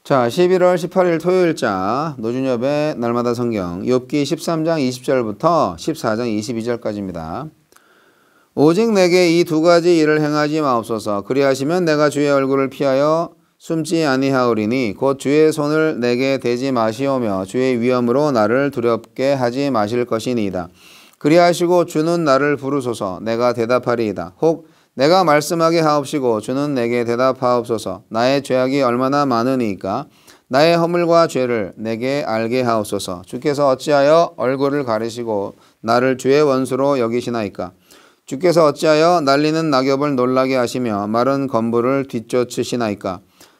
자, 11월 18일 토요일자 노준엽의 날마다 성경 욥기 13장 20절부터 14장 22절까지입니다. 오직 내게 이 두 가지 일을 행하지 마옵소서. 그리하시면 내가 주의 얼굴을 피하여 숨지 아니하오리니 곧 주의 손을 내게 대지 마시오며 주의 위엄으로 나를 두렵게 하지 마실 것이니이다. 그리하시고 주는 나를 부르소서. 내가 대답하리이다. 혹 내가 말씀하게 하옵시고 주는 내게 대답하옵소서. 나의 죄악이 얼마나 많으니까 나의 허물과 죄를 내게 알게 하옵소서. 주께서 어찌하여 얼굴을 가리시고 나를 주의 원수로 여기시나이까. 주께서 어찌하여 날리는 낙엽을 놀라게 하시며 마른 건부를 뒤쫓으시나이까.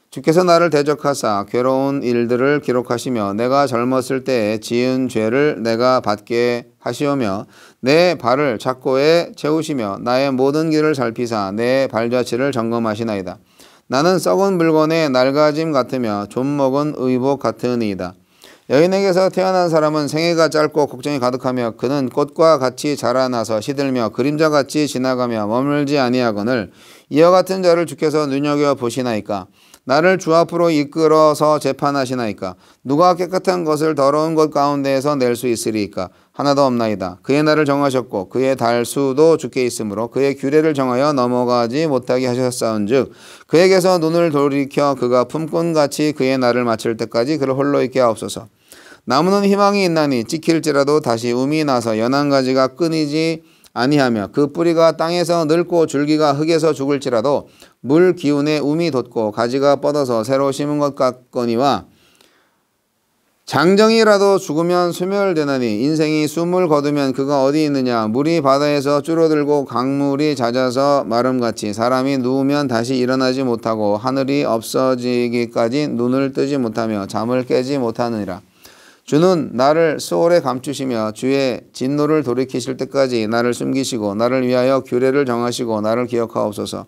주께서 나를 대적하사 괴로운 일들을 기록하시며 내가 젊었을 때에 지은 죄를 내가 받게 하시오며 내 발을 착고에 채우시며 나의 모든 길을 살피사 내 발자취를 점검하시나이다. 나는 썩은 물건의 낡아짐 같으며 좀먹은 의복 같으니이다. 여인에게서 태어난 사람은 생애가 짧고 걱정이 가득하며 그는 꽃과 같이 자라나서 시들며 그림자같이 지나가며 머물지 아니하거늘 이와 같은 자를 주께서 눈여겨보시나이까. 나를 주 앞으로 이끌어서 재판하시나이까. 누가 깨끗한 것을 더러운 것 가운데에서 낼 수 있으리이까. 하나도 없나이다. 그의 날을 정하셨고 그의 달수도 주께 있으므로 그의 규례를 정하여 넘어가지 못하게 하셨사온즉 그에게서 눈을 돌이켜 그가 품꾼같이 그의 날을 마칠 때까지 그를 홀로 있게 하옵소서. 나무는 희망이 있나니 찍힐지라도 다시 움이 나서 연한 가지가 끊이지 아니하며 그 뿌리가 땅에서 늙고 줄기가 흙에서 죽을지라도 물 기운에 움이 돋고 가지가 뻗어서 새로 심은 것 같거니와 장정이라도 죽으면 소멸되나니 인생이 숨을 거두면 그가 어디 있느냐. 물이 바다에서 줄어들고 강물이 잦아서 마름같이 사람이 누우면 다시 일어나지 못하고 하늘이 없어지기까지 눈을 뜨지 못하며 잠을 깨지 못하느니라. 주는 나를 수월에 감추시며 주의 진노를 돌이키실 때까지 나를 숨기시고 나를 위하여 규례를 정하시고 나를 기억하옵소서.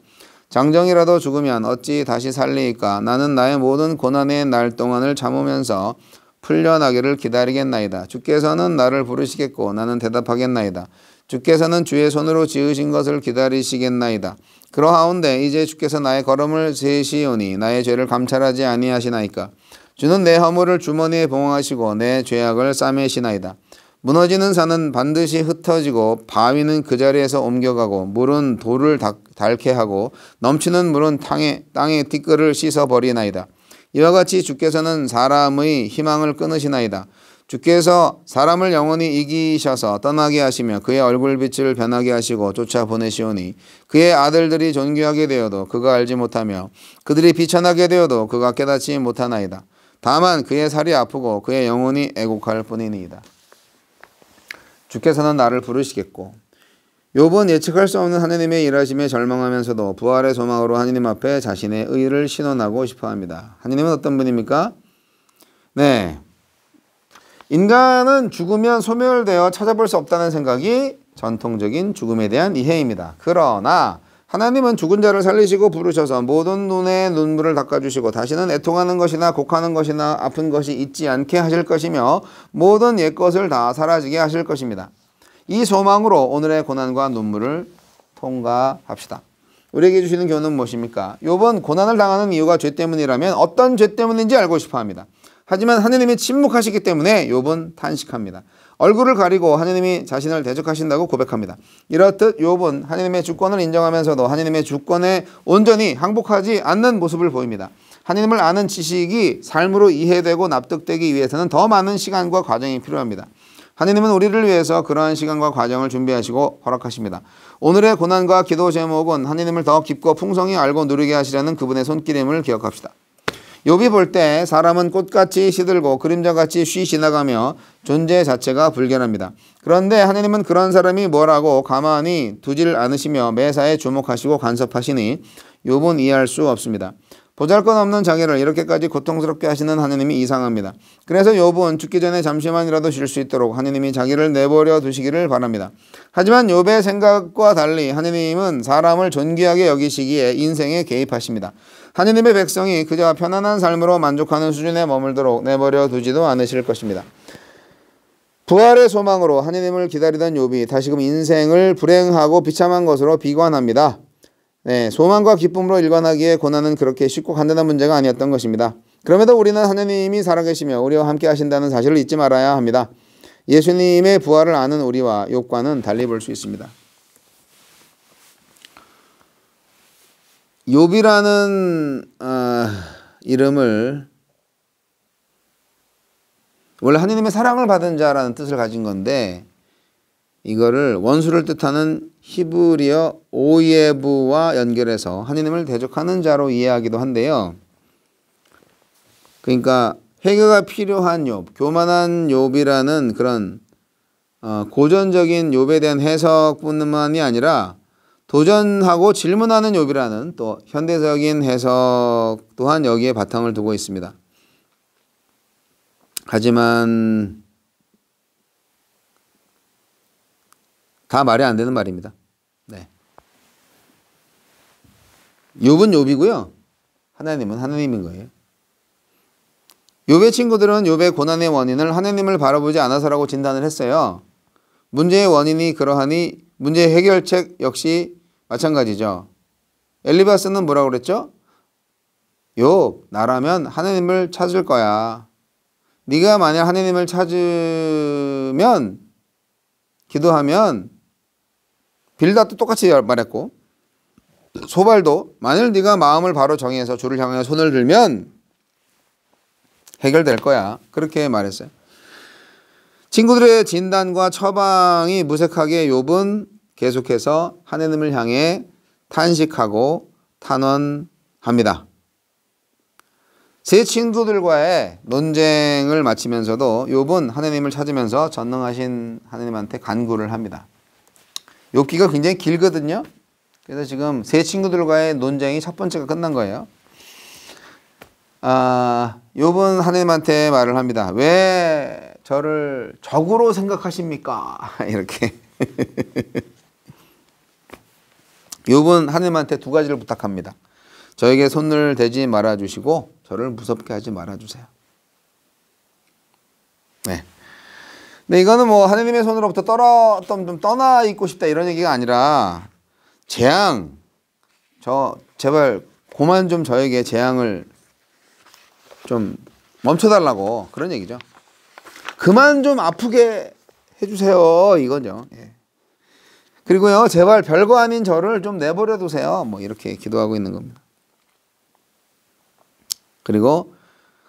장정이라도 죽으면 어찌 다시 살리이까. 나는 나의 모든 고난의 날 동안을 참으면서 풀려나기를 기다리겠나이다. 주께서는 나를 부르시겠고 나는 대답하겠나이다. 주께서는 주의 손으로 지으신 것을 기다리시겠나이다. 그러하온데 이제 주께서 나의 걸음을 세시오니 나의 죄를 감찰하지 아니하시나이까. 주는 내 허물을 주머니에 봉하시고 내 죄악을 싸매시나이다. 무너지는 산은 반드시 흩어지고 바위는 그 자리에서 옮겨가고 물은 돌을 닳게 하고 넘치는 물은 땅의 티끌을 씻어버리나이다. 이와 같이 주께서는 사람의 희망을 끊으시나이다. 주께서 사람을 영원히 이기셔서 떠나게 하시며 그의 얼굴빛을 변하게 하시고 쫓아보내시오니 그의 아들들이 존귀하게 되어도 그가 알지 못하며 그들이 비천하게 되어도 그가 깨닫지 못하나이다. 다만 그의 살이 아프고 그의 영혼이 애곡할 뿐이니이다. 주께서는 나를 부르시겠고. 욥은 예측할 수 없는 하느님의 일하심에 절망하면서도 부활의 소망으로 하느님 앞에 자신의 의를 신원하고 싶어합니다. 하느님은 어떤 분입니까? 네, 인간은 죽으면 소멸되어 찾아볼 수 없다는 생각이 전통적인 죽음에 대한 이해입니다. 그러나 하나님은 죽은 자를 살리시고 부르셔서 모든 눈에 눈물을 닦아주시고 다시는 애통하는 것이나 곡하는 것이나 아픈 것이 있지 않게 하실 것이며 모든 옛것을 다 사라지게 하실 것입니다. 이 소망으로 오늘의 고난과 눈물을 통과합시다. 우리에게 주시는 교훈은 무엇입니까? 욥은 고난을 당하는 이유가 죄 때문이라면 어떤 죄 때문인지 알고 싶어합니다. 하지만 하느님이 침묵하시기 때문에 욥은 탄식합니다. 얼굴을 가리고 하느님이 자신을 대적하신다고 고백합니다. 이렇듯 욥은 하느님의 주권을 인정하면서도 하느님의 주권에 온전히 항복하지 않는 모습을 보입니다. 하느님을 아는 지식이 삶으로 이해되고 납득되기 위해서는 더 많은 시간과 과정이 필요합니다. 하느님은 우리를 위해서 그러한 시간과 과정을 준비하시고 허락하십니다. 오늘의 고난과 기도 제목은 하느님을 더 깊고 풍성히 알고 누리게 하시려는 그분의 손길임을 기억합시다. 욥이 볼 때 사람은 꽃같이 시들고 그림자같이 쉬 지나가며 존재 자체가 불견합니다. 그런데 하느님은 그런 사람이 뭐라고 가만히 두질 않으시며 매사에 주목하시고 간섭하시니 욥은 이해할 수 없습니다. 보잘것없는 자기를 이렇게까지 고통스럽게 하시는 하느님이 이상합니다. 그래서 욥은 죽기 전에 잠시만이라도 쉴 수 있도록 하느님이 자기를 내버려 두시기를 바랍니다. 하지만 욥의 생각과 달리 하느님은 사람을 존귀하게 여기시기에 인생에 개입하십니다. 하느님의 백성이 그저 편안한 삶으로 만족하는 수준에 머물도록 내버려 두지도 않으실 것입니다. 부활의 소망으로 하느님을 기다리던 욥이 다시금 인생을 불행하고 비참한 것으로 비관합니다. 네, 소망과 기쁨으로 일관하기에 고난은 그렇게 쉽고 간단한 문제가 아니었던 것입니다. 그럼에도 우리는 하나님이 살아계시며 우리와 함께 하신다는 사실을 잊지 말아야 합니다. 예수님의 부활을 아는 우리와 욥과는 달리 볼 수 있습니다. 욥이라는 이름을 원래 하느님의 사랑을 받은 자라는 뜻을 가진 건데 이거를 원수를 뜻하는 히브리어 오예부와 연결해서 하느님을 대적하는 자로 이해하기도 한데요. 그러니까 회개가 필요한 욥, 교만한 욥이라는 그런 고전적인 욥에 대한 해석뿐만이 아니라 도전하고 질문하는 욥이라는 또 현대적인 해석 또한 여기에 바탕을 두고 있습니다. 하지만 다 말이 안 되는 말입니다. 네. 욥은 욥이고요. 하나님은 하나님인 거예요. 욥의 친구들은 욥의 고난의 원인을 하나님을 바라보지 않아서라고 진단을 했어요. 문제의 원인이 그러하니 문제의 해결책 역시 마찬가지죠. 엘리바스는 뭐라고 그랬죠? 욥, 나라면 하나님을 찾을 거야. 네가 만약 하나님을 찾으면 기도하면 빌닷도 똑같이 말했고 소발도 만일 네가 마음을 바로 정해서 주를 향하여 손을 들면 해결될 거야. 그렇게 말했어요. 친구들의 진단과 처방이 무색하게 욥은 계속해서 하나님을 향해 탄식하고 탄원합니다. 세 친구들과의 논쟁을 마치면서도 욥은 하나님을 찾으면서 전능하신 하나님한테 간구를 합니다. 욥기가 굉장히 길거든요. 그래서 지금 세 친구들과의 논쟁이 첫 번째가 끝난 거예요. 욥은 하나님한테 말을 합니다. 왜 저를 적으로 생각하십니까? 이렇게. 욥은 하나님한테 두 가지를 부탁합니다. 저에게 손을 대지 말아주시고 저를 무섭게 하지 말아주세요. 네. 근데 이거는 뭐 하나님의 손으로부터 좀 떠나 있고 싶다 이런 얘기가 아니라 재앙, 제발 그만 좀 저에게 재앙을 좀 멈춰달라고 그런 얘기죠. 그만 좀 아프게 해주세요 이거죠. 예. 그리고요 제발 별거 아닌 저를 좀 내버려 두세요. 뭐 이렇게 기도하고 있는 겁니다. 그리고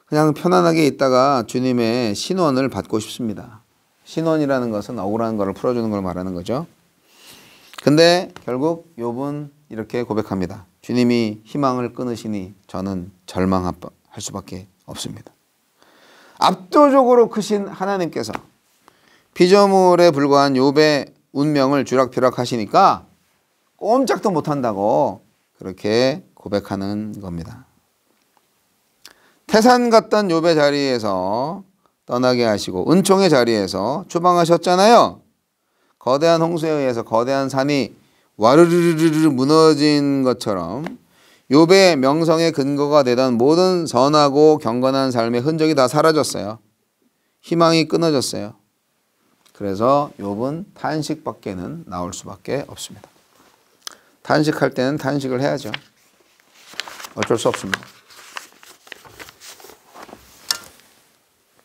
그냥 편안하게 있다가 주님의 신원을 받고 싶습니다. 신원이라는 것은 억울한 것을 풀어주는 걸 말하는 거죠. 근데 결국 욥은 이렇게 고백합니다. 주님이 희망을 끊으시니 저는 절망할 수밖에 없습니다. 압도적으로 크신 하나님께서 피조물에 불과한 욥의 운명을 쥐락펴락 하시니까 꼼짝도 못한다고 그렇게 고백하는 겁니다. 태산 같던 욥의 자리에서 떠나게 하시고 은총의 자리에서 추방하셨잖아요. 거대한 홍수에 의해서 거대한 산이 와르르르르 무너진 것처럼 욥의 명성의 근거가 되던 모든 선하고 경건한 삶의 흔적이 다 사라졌어요. 희망이 끊어졌어요. 그래서 욥은 탄식밖에는 나올 수밖에 없습니다. 탄식할 때는 탄식을 해야죠. 어쩔 수 없습니다.